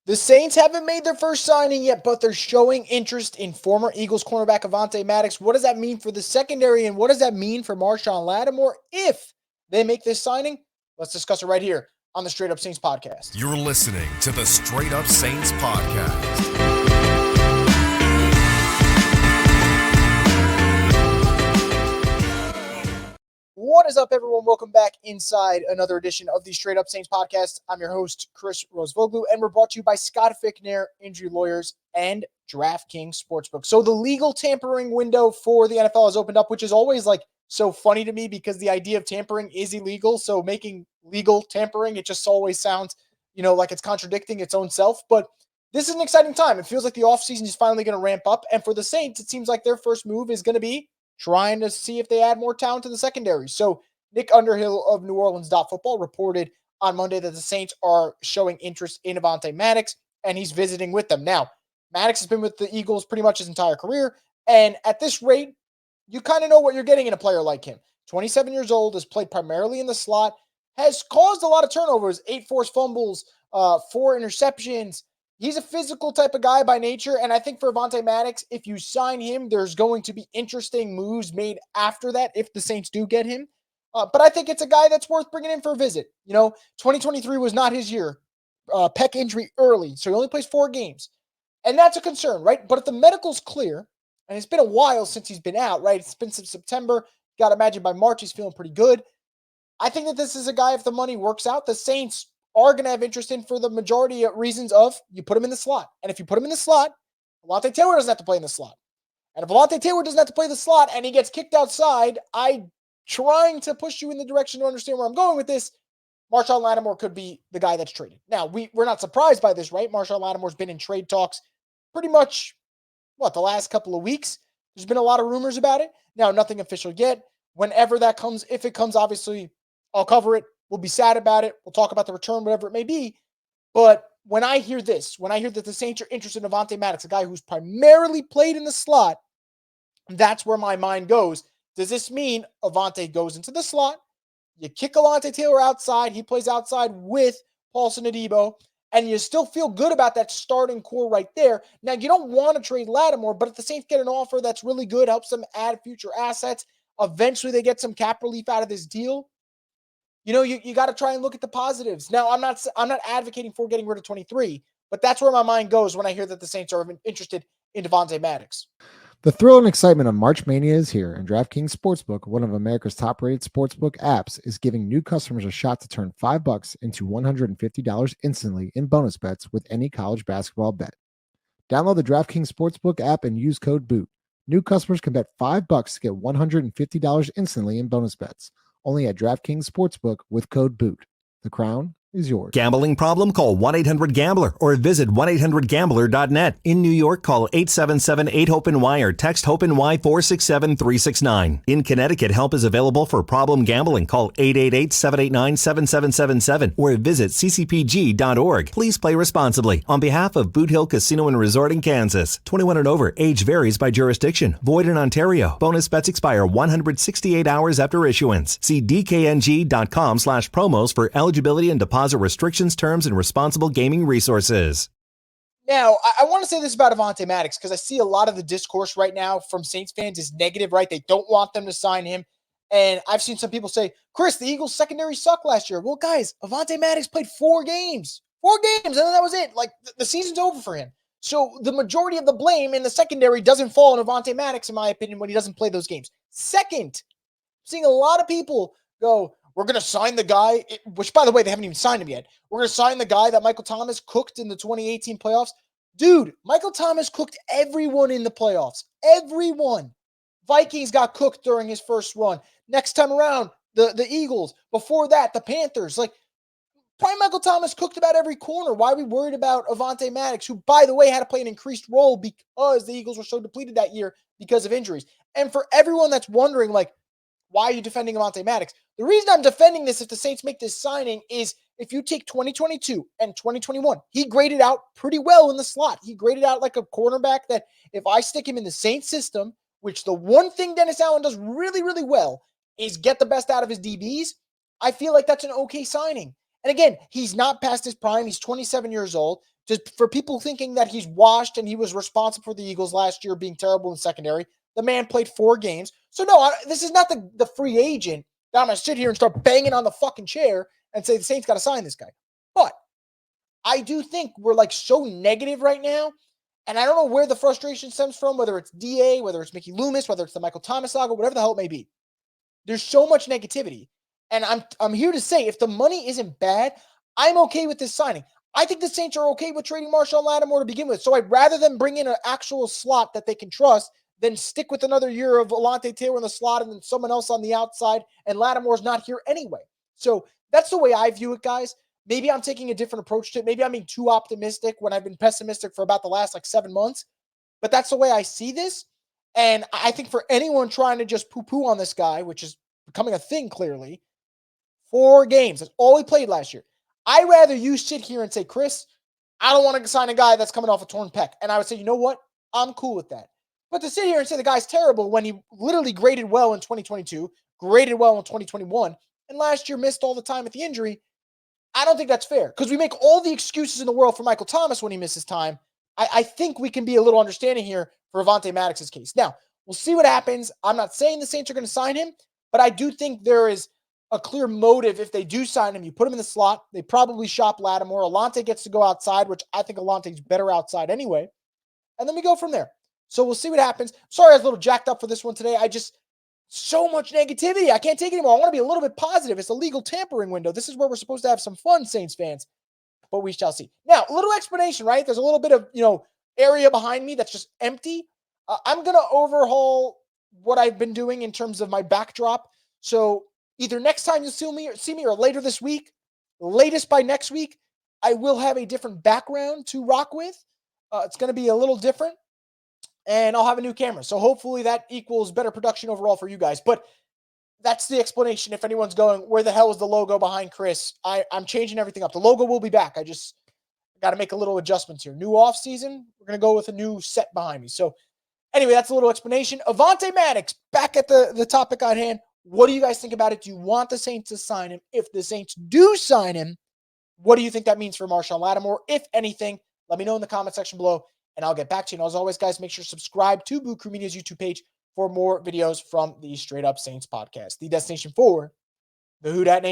The Saints haven't made their first signing yet, but they're showing interest in former Eagles cornerback Avonte Maddox. What does that mean for the secondary, and what does that mean for Marshon Lattmore if they make this signing? Let's discuss it right here on the Straight Up Saints podcast. You're listening to the Straight Up Saints podcast. What is up, everyone? Welcome back inside another edition of the Straight Up Saints podcast. I'm your host, Chris Rosevoglu, and we're brought to you by Scott Fickner, Injury Lawyers, and Draftking Sportsbook. So the legal tampering window for the NFL has opened up, which is always like so funny to me because the idea of tampering is illegal. So making legal tampering, it just always sounds, like it's contradicting its own self. But this is an exciting time. It feels like the offseason is finally going to ramp up. And for the Saints, it seems like their first move is going to be trying to see if they add more talent to the secondary. So Nick Underhill of New Orleans Football reported on Monday that the Saints are showing interest in Avonte Maddox, and he's visiting with them. Now, Maddox has been with the Eagles pretty much his entire career, and at this rate, you kind of know what you're getting in a player like him. 27 years old, has played primarily in the slot, has caused a lot of turnovers, 8 forced fumbles, 4 interceptions. He's a physical type of guy by nature, and I think for Avonte Maddox, if you sign him, there's going to be interesting moves made after that if the Saints do get him. But I think it's a guy that's worth bringing in for a visit. 2023 was not his year. Pec injury early, so he only plays 4 games. And that's a concern, right? But if the medical's clear, and it's been a while since he's been out, right? It's been since September. You got to imagine by March he's feeling pretty good. I think that this is a guy, if the money works out, the Saints are going to have interest in for the majority of reasons of you put him in the slot. And if you put him in the slot, Avonte Taylor doesn't have to play in the slot. And if Avonte Taylor doesn't have to play the slot and he gets kicked outside, I'm trying to push you in the direction to understand where I'm going with this. Marshon Lattmore could be the guy that's traded. Now, we're not surprised by this, right? Marshon Lattmore's been in trade talks pretty much, the last couple of weeks. There's been a lot of rumors about it. Now, nothing official yet. Whenever that comes, if it comes, obviously, I'll cover it. We'll be sad about it. We'll talk about the return, whatever it may be. But when I hear this, when I hear that the Saints are interested in Avonte Maddox, a guy who's primarily played in the slot, that's where my mind goes. Does this mean Avonte goes into the slot? You kick Avonte Taylor outside. He plays outside with Paulson Adebo, and you still feel good about that starting core right there. Now, you don't want to trade Lattimore, but if the Saints get an offer that's really good, helps them add future assets, eventually they get some cap relief out of this deal. You got to try and look at the positives. Now, I'm not advocating for getting rid of 23, but that's where my mind goes when I hear that the Saints are interested in Avonte Maddox. The thrill and excitement of March Mania is here, and DraftKings Sportsbook, one of America's top-rated sportsbook apps, is giving new customers a shot to turn $5 into $150 instantly in bonus bets with any college basketball bet. Download the DraftKings Sportsbook app and use code BOOT. New customers can bet $5 to get $150 instantly in bonus bets. Only at DraftKings Sportsbook with code BOOT. The crown is yours. Gambling problem? Call 1-800-GAMBLER or visit 1-800-GAMBLER.net. In New York, call 877-8-HOPE-NY or text HOPE-NY 467-369. In Connecticut, help is available for problem gambling. Call 888-789-7777 or visit ccpg.org. Please play responsibly. On behalf of Boot Hill Casino and Resort in Kansas, 21 and over, age varies by jurisdiction. Void in Ontario. Bonus bets expire 168 hours after issuance. See dkng.com/promos for eligibility and deposit restrictions, terms, and responsible gaming resources. Now, I want to say this about Avonte Maddox because I see a lot of the discourse right now from Saints fans is negative, right? They don't want them to sign him. And I've seen some people say, Chris, the Eagles secondary sucked last year. Well, guys, Avonte Maddox played 4 games. 4 games, and then that was it. Like, the season's over for him. So the majority of the blame in the secondary doesn't fall on Avonte Maddox, in my opinion, when he doesn't play those games. Second, seeing a lot of people go, we're going to sign the guy, which, by the way, they haven't even signed him yet. We're going to sign the guy that Michael Thomas cooked in the 2018 playoffs. Dude, Michael Thomas cooked everyone in the playoffs. Everyone. Vikings got cooked during his first run. Next time around, the Eagles. Before that, the Panthers. Probably Michael Thomas cooked about every corner. Why are we worried about Avonte Maddox, who, by the way, had to play an increased role because the Eagles were so depleted that year because of injuries? And for everyone that's wondering, why are you defending Avonte Maddox? The reason I'm defending this if the Saints make this signing is if you take 2022 and 2021, he graded out pretty well in the slot. He graded out like a cornerback that if I stick him in the Saints system, which the one thing Dennis Allen does really, really well is get the best out of his DBs, I feel like that's an okay signing. And again, he's not past his prime. He's 27 years old. Just for people thinking that he's washed and he was responsible for the Eagles last year being terrible in secondary, the man played 4 games. So no, this is not the free agent that I'm going to sit here and start banging on the fucking chair and say the Saints got to sign this guy. But I do think we're like so negative right now. And I don't know where the frustration stems from, whether it's DA, whether it's Mickey Loomis, whether it's the Michael Thomas saga, whatever the hell it may be. There's so much negativity. And I'm here to say, if the money isn't bad, I'm okay with this signing. I think the Saints are okay with trading Marshon Lattmore to begin with. So I'd rather them bring in an actual slot that they can trust than stick with another year of Avonte Taylor in the slot and then someone else on the outside, and Lattimore's not here anyway. So that's the way I view it, guys. Maybe I'm taking a different approach to it. Maybe I'm being too optimistic when I've been pessimistic for about the last 7 months. But that's the way I see this. And I think for anyone trying to just poo-poo on this guy, which is becoming a thing clearly, 4 games. That's all he played last year. I'd rather you sit here and say, Chris, I don't want to sign a guy that's coming off a torn pec. And I would say, you know what? I'm cool with that. But to sit here and say the guy's terrible when he literally graded well in 2022, graded well in 2021, and last year missed all the time with the injury, I don't think that's fair. Because we make all the excuses in the world for Michael Thomas when he misses time. I think we can be a little understanding here for Avonte Maddox's case. Now, we'll see what happens. I'm not saying the Saints are going to sign him, but I do think there is a clear motive if they do sign him. You put him in the slot. They probably shop Lattimore. Alonte gets to go outside, which I think Alonte's better outside anyway. And then we go from there. So we'll see what happens. Sorry, I was a little jacked up for this one today. So much negativity. I can't take it anymore. I want to be a little bit positive. It's a legal tampering window. This is where we're supposed to have some fun, Saints fans. But we shall see. Now, a little explanation, right? There's a little bit of, area behind me that's just empty. I'm going to overhaul what I've been doing in terms of my backdrop. So either next time you see me or later this week, latest by next week, I will have a different background to rock with. It's going to be a little different, and I'll have a new camera. So hopefully that equals better production overall for you guys. But that's the explanation. If anyone's going, where the hell is the logo behind Chris? I'm changing everything up. The logo will be back. I just got to make a little adjustments here. New off season. We're going to go with a new set behind me. So anyway, that's a little explanation. Avonte Maddox, back at the topic on hand. What do you guys think about it? Do you want the Saints to sign him? If the Saints do sign him, what do you think that means for Marshon Lattmore? If anything, let me know in the comment section below, and I'll get back to you. And as always, guys, make sure to subscribe to Blue Crew Media's YouTube page for more videos from the Straight Up Saints podcast, the destination for the Who Dat Nation.